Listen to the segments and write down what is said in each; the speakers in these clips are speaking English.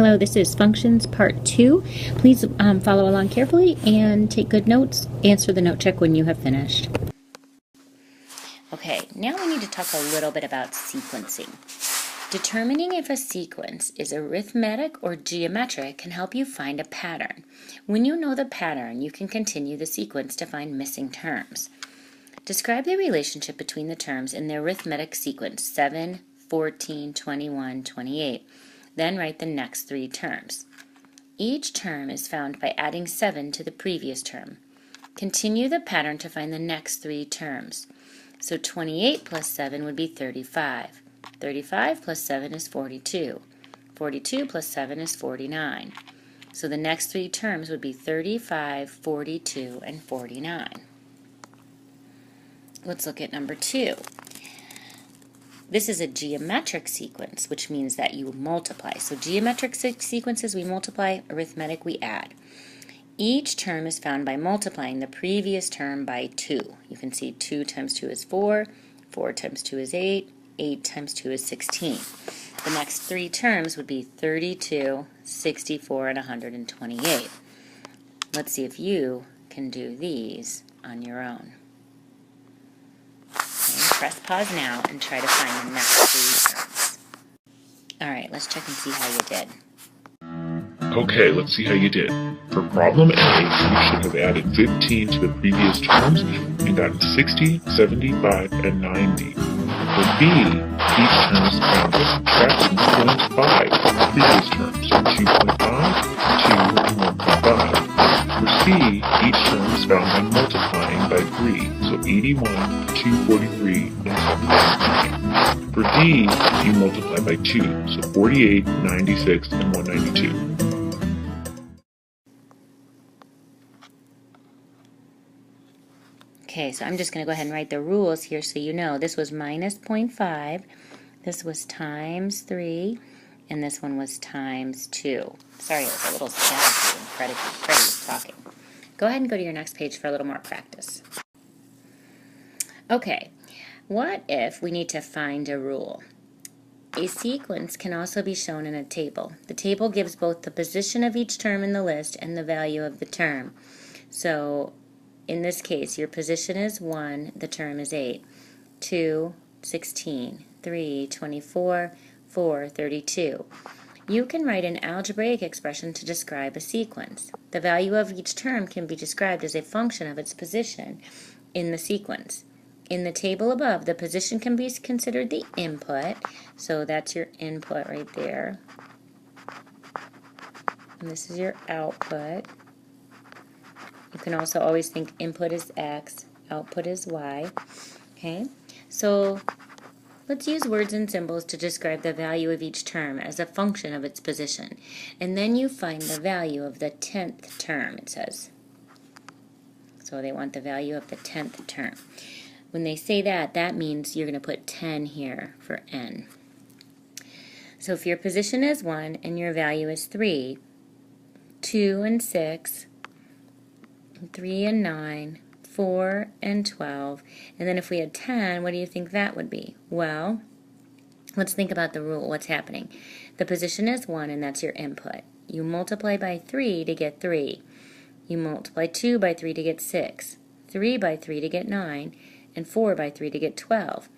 Hello, this is Functions Part 2. Please follow along carefully and take good notes. Answer the note check when you have finished. Okay, now we need to talk a little bit about sequencing. Determining if a sequence is arithmetic or geometric can help you find a pattern. When you know the pattern, you can continue the sequence to find missing terms. Describe the relationship between the terms in the arithmetic sequence 7, 14, 21, 28. Then write the next three terms. Each term is found by adding 7 to the previous term. Continue the pattern to find the next three terms. So 28 plus 7 would be 35. 35 plus 7 is 42. 42 plus 7 is 49. So the next three terms would be 35, 42, and 49. Let's look at number 2. This is a geometric sequence, which means that you multiply. So geometric sequences, we multiply. Arithmetic, we add. Each term is found by multiplying the previous term by 2. You can see 2 times 2 is 4, 4 times 2 is 8, 8 times 2 is 16. The next three terms would be 32, 64, and 128. Let's see if you can do these on your own. Press pause now and try to find the next three terms. Alright, let's check and see how you did. Okay, let's see how you did. For problem A, you should have added 15 to the previous terms and gotten 60, 75, and 90. For B, each term is found by subtracting 0.5 from the previous terms, 2.5, 2, and 1.5. For C, each term is found by multiplying by 3, so 81, 243, and 719. For D, you multiply by 2, so 48, 96, and 192. Okay, so I'm just going to go ahead and write the rules here so you know. This was minus 0.5, this was times 3, and this one was times 2. Sorry, it was a little staticky when Freddie was talking. Go ahead and go to your next page for a little more practice. Okay, what if we need to find a rule? A sequence can also be shown in a table. The table gives both the position of each term in the list and the value of the term. So, in this case, your position is 1, the term is 8, 2, 16, 3, 24, 4, 32. You can write an algebraic expression to describe a sequence. The value of each term can be described as a function of its position in the sequence. In the table above, the position can be considered the input, so that's your input right there. And this is your output. You can also always think input is X, output is Y. Okay, so let's use words and symbols to describe the value of each term as a function of its position. And then you find the value of the 10th term, it says. So they want the value of the 10th term. When they say that, that means you're going to put 10 here for n. So if your position is 1 and your value is 3, 2 and 6, 3 and 9, 4 and 12, and then if we had 10, what do you think that would be? Well, let's think about the rule, what's happening. The position is 1 and that's your input. You multiply by 3 to get 3. You multiply 2 by 3 to get 6, 3 by 3 to get 9, and 4 by 3 to get 12.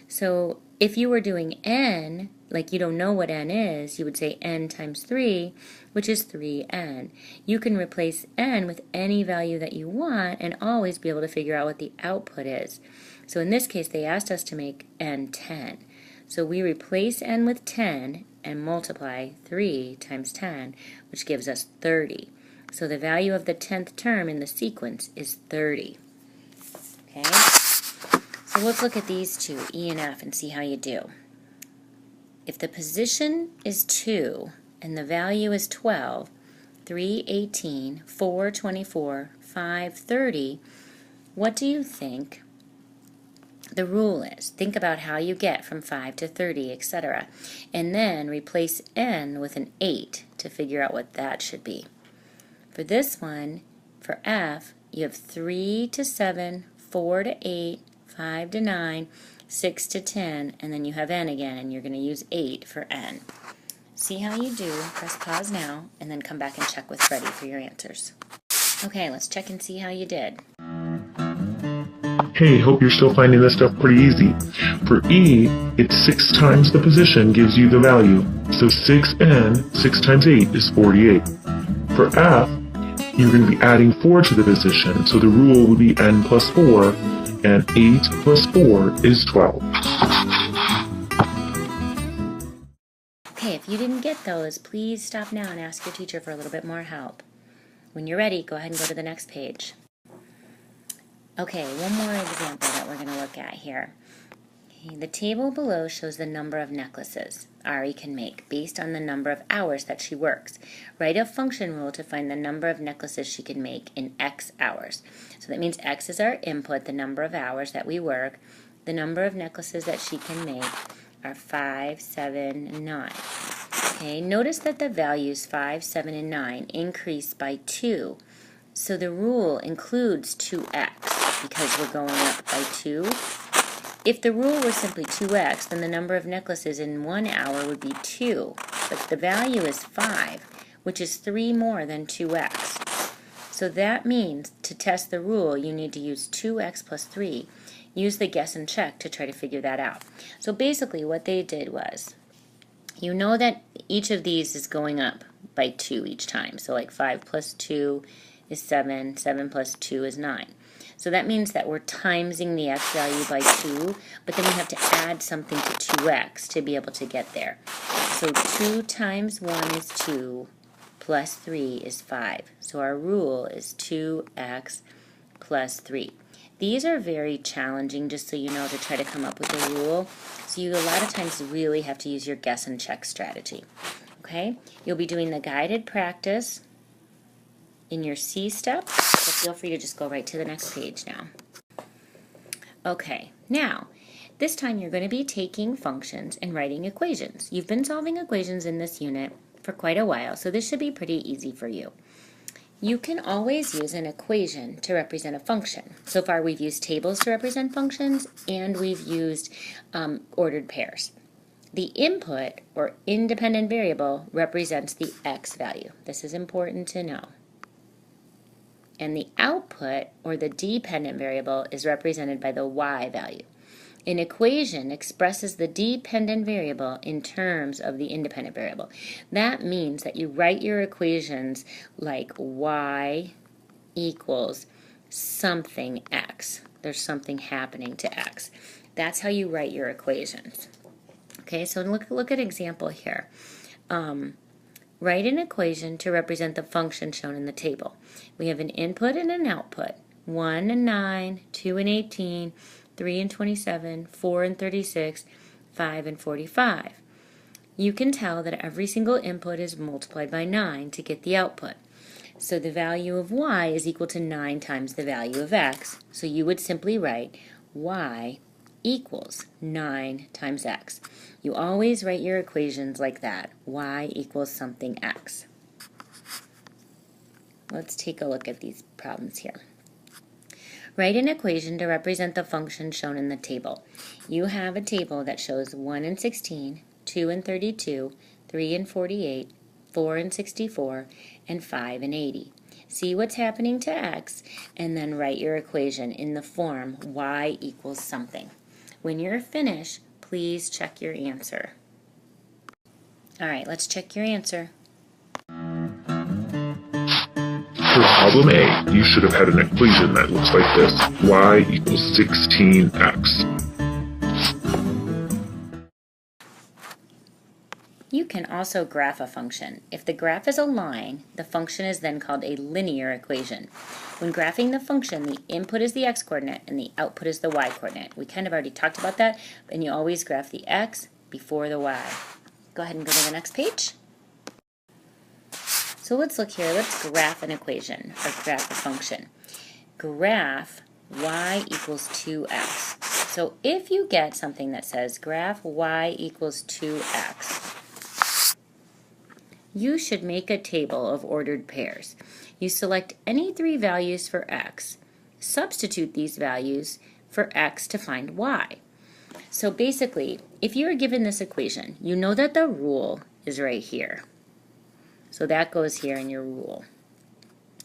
So if you were doing n, like you don't know what n is, you would say n times 3, which is 3n. You can replace n with any value that you want and always be able to figure out what the output is. So in this case, they asked us to make n 10. So we replace n with 10 and multiply 3 times 10, which gives us 30. So the value of the 10th term in the sequence is 30. Okay? So let's look at these two, E and F, and see how you do. If the position is 2 and the value is 12, 3, 18, 4, 24, 5, 30, what do you think the rule is? Think about how you get from 5 to 30, etc. And then replace n with an 8 to figure out what that should be. For this one, for F, you have 3 to 7, 4 to 8, 5 to 9, 6 to 10, and then you have n again, and you're going to use 8 for n. See how you do. Press pause now, and then come back and check with Freddie for your answers. Okay, let's check and see how you did. Hey, hope you're still finding this stuff pretty easy. For E, it's 6 times the position gives you the value. So 6n, 6 times 8 is 48. For F, you're going to be adding 4 to the position. So the rule would be n plus 4, and 8 plus 4 is 12. Okay, if you didn't get those, please stop now and ask your teacher for a little bit more help. When you're ready, go ahead and go to the next page. Okay, one more example that we're going to look at here. Okay, the table below shows the number of necklaces Ari can make based on the number of hours that she works. Write a function rule to find the number of necklaces she can make in X hours. So that means X is our input, the number of hours that we work. The number of necklaces that she can make are 5, 7, and 9. Okay, notice that the values 5, 7, and 9 increase by 2. So the rule includes 2x because we're going up by 2. If the rule were simply 2x, then the number of necklaces in 1 hour would be 2. But the value is 5, which is 3 more than 2x. So that means to test the rule, you need to use 2x plus 3. Use the guess and check to try to figure that out. So basically what they did was, you know that each of these is going up by 2 each time. So like 5 plus 2 is 7, 7 plus 2 is 9. So that means that we're timesing the x value by 2, but then we have to add something to 2x to be able to get there. So 2 times 1 is 2, plus 3 is 5. So our rule is 2x plus 3. These are very challenging, just so you know, to try to come up with a rule. So you a lot of times really have to use your guess and check strategy. Okay? You'll be doing the guided practice in your C step, so feel free to just go right to the next page now. Okay, now, this time you're going to be taking functions and writing equations. You've been solving equations in this unit for quite a while, so this should be pretty easy for you. You can always use an equation to represent a function. So far we've used tables to represent functions, and we've used ordered pairs. The input, or independent variable, represents the x value. This is important to know. And the output, or the dependent variable, is represented by the y value. An equation expresses the dependent variable in terms of the independent variable. That means that you write your equations like y equals something x. There's something happening to x. That's how you write your equations. Okay, so look at example here. Write an equation to represent the function shown in the table. We have an input and an output. 1 and 9, 2 and 18, 3 and 27, 4 and 36, 5 and 45. You can tell that every single input is multiplied by 9 to get the output. So the value of y is equal to 9 times the value of x. So you would simply write y equals 9 times x. You always write your equations like that. Y equals something x. Let's take a look at these problems here. Write an equation to represent the function shown in the table. You have a table that shows 1 and 16, 2 and 32, 3 and 48, 4 and 64, and 5 and 80. See what's happening to x, and then write your equation in the form y equals something. When you're finished, please check your answer. All right, let's check your answer. For problem A, you should have had an equation that looks like this. Y equals 16x. You can also graph a function. If the graph is a line, the function is then called a linear equation. When graphing the function, the input is the x-coordinate and the output is the y-coordinate. We kind of already talked about that, and you always graph the x before the y. Go ahead and go to the next page. So let's look here. Let's graph an equation, or graph a function. Graph y equals 2x. So if you get something that says graph y equals 2x, you should make a table of ordered pairs. You select any 3 values for x, substitute these values for x to find y. So basically, if you are given this equation, you know that the rule is right here. So that goes here in your rule.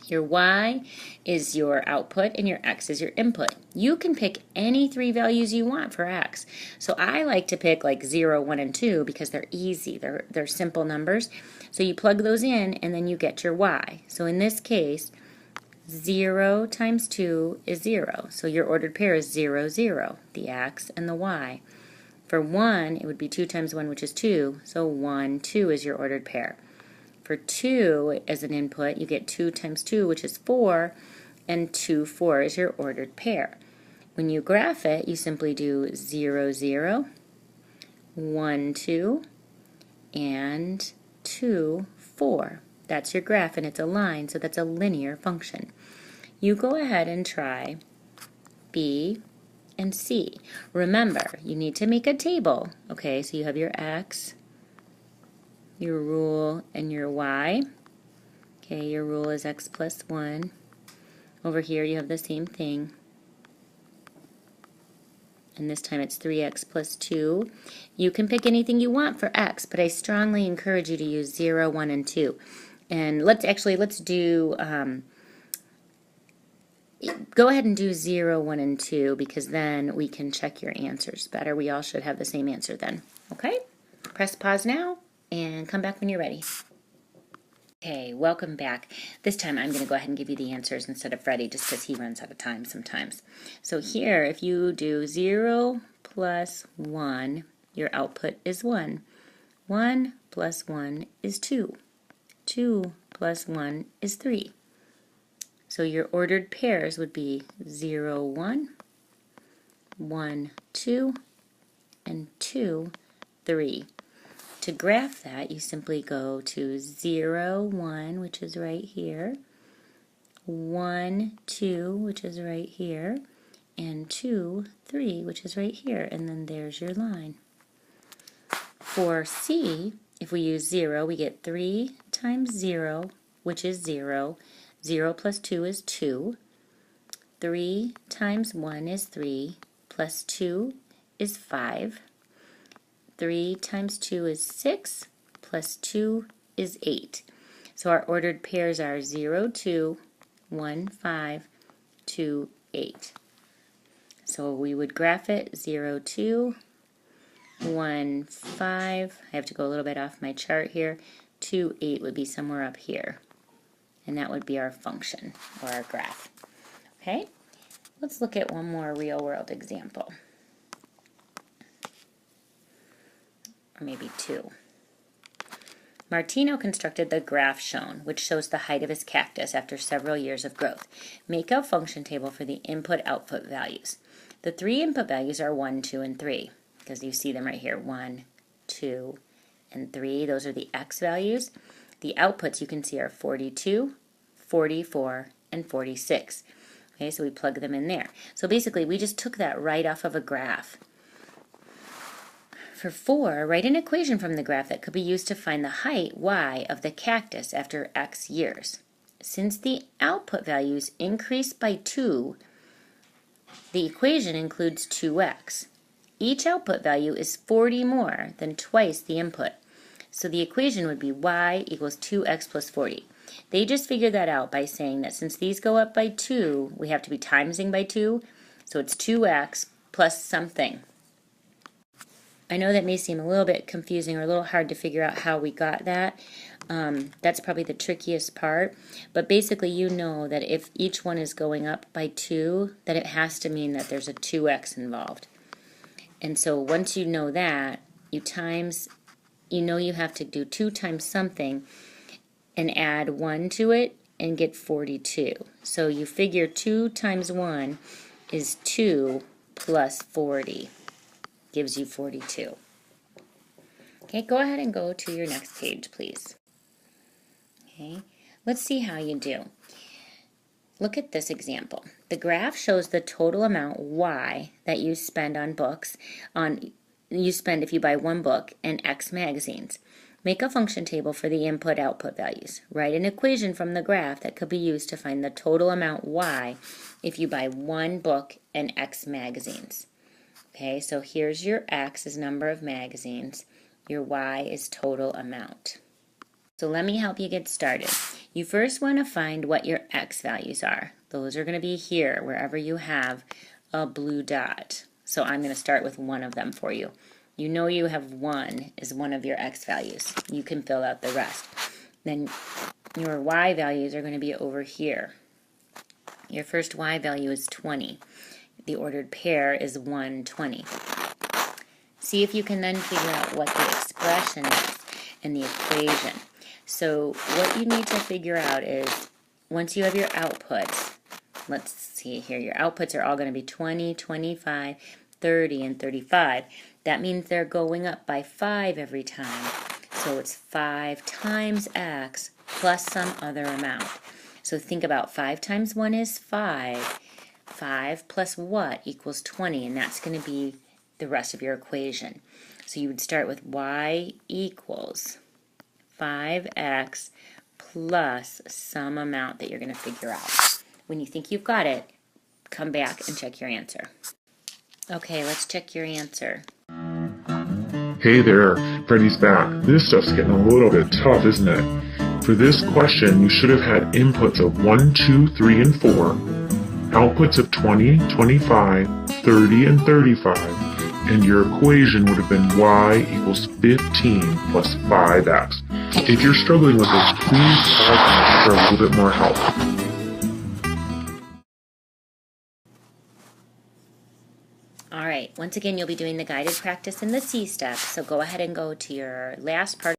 Your y is your output and your x is your input. You can pick any 3 values you want for x. So I like to pick like 0, 1, and 2 because they're easy. They're simple numbers. So you plug those in and then you get your y. So in this case, 0 times 2 is 0. So your ordered pair is 0, 0, the x and the y. For 1, it would be 2 times 1, which is 2. So 1, 2 is your ordered pair. For 2 as an input, you get 2 times 2, which is 4, and 2, 4 is your ordered pair. When you graph it, you simply do 0, 0, 1, 2, and 2, 4. That's your graph, and it's a line, so that's a linear function. You go ahead and try B and C. Remember, you need to make a table. Okay, so you have your x, your rule, and your y. Okay, your rule is x plus 1. Over here you have the same thing. And this time it's 3x plus 2. You can pick anything you want for x, but I strongly encourage you to use 0, 1, and 2. And let's do, go ahead and do 0, 1, and 2 because then we can check your answers better. We all should have the same answer then. Okay? Press pause now and come back when you're ready. Okay, welcome back. This time I'm going to go ahead and give you the answers instead of Freddie just because he runs out of time sometimes. So here, if you do 0 plus 1, your output is 1. 1 plus 1 is 2. 2 plus 1 is 3. So your ordered pairs would be 0, 1, 1, 2, and 2, 3. To graph that, you simply go to 0, 1, which is right here, 1, 2, which is right here, and 2, 3, which is right here, and then there's your line. For C, if we use 0, we get 3 times 0, which is 0. 0 plus 2 is 2. 3 times 1 is 3, plus 2 is 5. 3 times 2 is 6, plus 2 is 8. So our ordered pairs are 0, 2, 1, 5, 2, 8. So we would graph it 0, 2, 1, 5. I have to go a little bit off my chart here. 2, 8 would be somewhere up here. And that would be our function, or our graph. Okay? Let's look at one more real-world example. Or maybe 2. Martino constructed the graph shown, which shows the height of his cactus after several years of growth. Make a function table for the input-output values. The 3 input values are 1, 2, and 3, because you see them right here, 1, 2, and 3. Those are the x values. The outputs you can see are 42, 44, and 46. Okay, so we plug them in there. So basically, we just took that right off of a graph. For 4, write an equation from the graph that could be used to find the height, y, of the cactus after x years. Since the output values increase by 2, the equation includes 2x. Each output value is 40 more than twice the input. So the equation would be y equals 2x plus 40. They just figured that out by saying that since these go up by 2, we have to be timesing by 2, so it's 2x plus something. I know that may seem a little bit confusing or a little hard to figure out how we got that. That's probably the trickiest part. But basically you know that if each one is going up by 2, that it has to mean that there's a 2x involved. And so once you know that, you have to do 2 times something and add 1 to it and get 42. So you figure 2 times 1 is 2 plus 40. Gives you 42. Okay, go ahead and go to your next page, please. Okay, let's see how you do. Look at this example. The graph shows the total amount y that you spend on books. You spend if you buy 1 book and X magazines. Make a function table for the input-output values. Write an equation from the graph that could be used to find the total amount y if you buy 1 book and X magazines. Okay, so here's your X as number of magazines, Your y is total amount. So let me help you get started. You first want to find what your x values are. Those are going to be here, wherever you have a blue dot. So I'm going to start with one of them for you. You know you have 1 is one of your x values. You can fill out the rest. Then your y values are going to be over here. Your first y value is 20. The ordered pair is 120. See if you can then figure out what the expression is in the equation. So what you need to figure out is, once you have your outputs, let's see here, your outputs are all going to be 20, 25, 30, and 35. That means they're going up by 5 every time. So it's 5 times x plus some other amount. So think about 5 times 1 is 5. 5 plus what equals 20, and that's going to be the rest of your equation. So you would start with y equals 5x plus some amount that you're going to figure out. When you think you've got it, come back and check your answer. Okay, let's check your answer. Hey there, Freddy's back. This stuff's getting a little bit tough, isn't it? For this question, you should have had inputs of 1, 2, 3, and 4, outputs of 20, 25, 30, and 35, and your equation would have been y equals 15 plus 5x. If you're struggling with this, please pause for a little bit more help. All right, once again, you'll be doing the guided practice in the C step, so go ahead and go to your last part